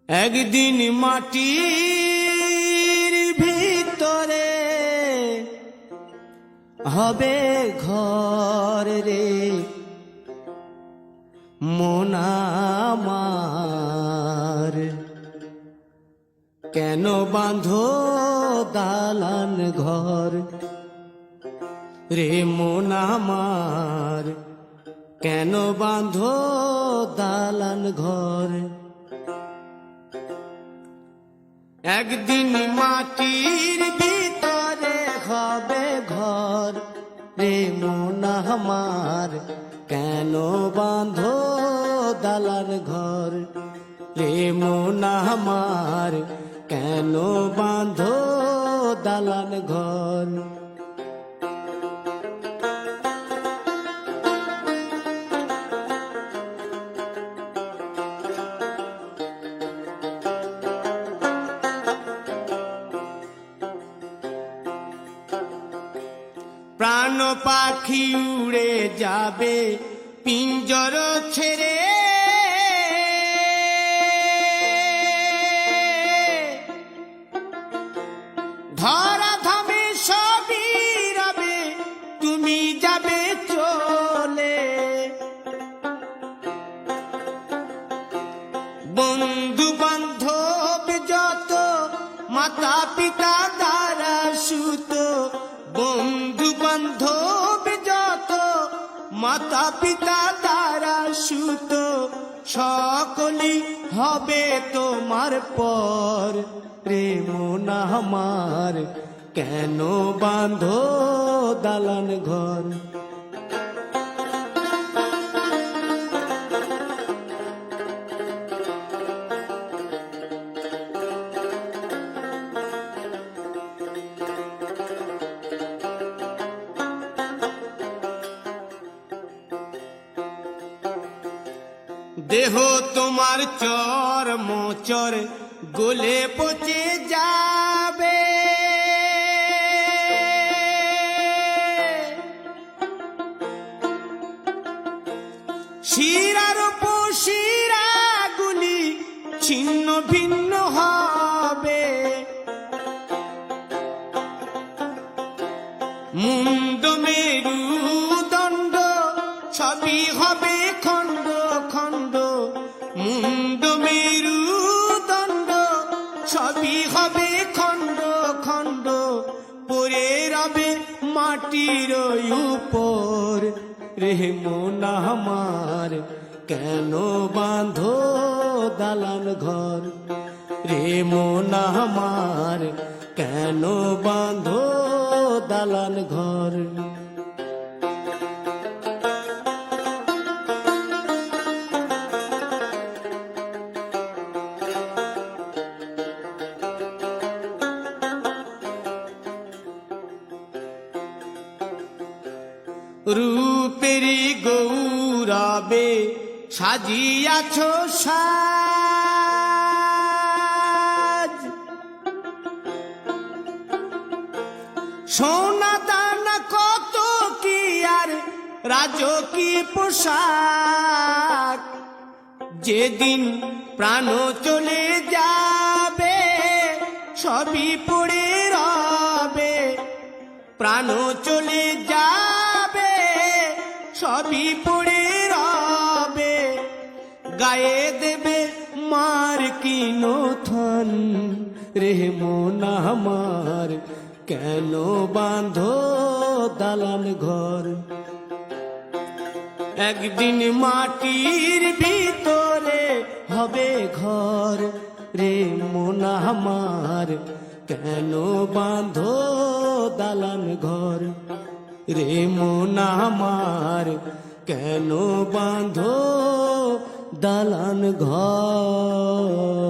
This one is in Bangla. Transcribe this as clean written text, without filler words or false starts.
একদিন মাটির ভিতরে হবে ঘর রে মন আমার, কেন বাঁধো দালান ঘর রে মন আমার, কেন বাঁধো দালান ঘর। একদিন মাটির ভিতরে হবে ঘর রে মন আমার, কেন বাঁধো দালান ঘর রে মন আমার, কেন বাঁধো দালান ঘর। প্রাণ পাখি উড়ে যাবে পিঞ্জর ছেড়ে, ধরা ধামে সবই রবে তুমি যাবে চলে। বন্ধু বান্ধব যত মাতা পিতা দ্বারা সুত, বন্ধু বান্ধব যত মাতা পিতা দ্বারা সুত, সকলই হবে তোমার পর রে মন আমার, কেন বাঁধো দালান ঘর। দেহ তোমার চর মোচর গলে পচে যাবে, শিরার উপশিরা গুলি ছিন্ন ভিন্ন হবে, মুন্ড মেরুদণ্ড সবই হবে খণ্ড খণ্ড, মুন্ড মেরুদণ্ড সবই হবে খণ্ড খণ্ড, পড়ে রবে মাটির উপর রে মন আমার, কেন বাঁধো দালান ঘর রে মন আমার, কেন বাঁধো দালান ঘর। রূপেরি গৌরবে সাজিয়াছ সাজ, সোনা দানা কত কি আর রাজকীয় পোশাক, যেদিন প্রাণ চলে যাবে সবই পড়ে রবে, প্রাণ চলে যাবে সবই পড়ে রবে, গায়ে দেবে মার কিনো থন রে মন আমার, কেন বাঁধো দালান ঘর। একদিন মাটির ভিতরে হবে ঘর রে মন আমার, কেন বাঁধো দালান ঘর রে মন আমার, কেন বাঁধো দালান ঘর।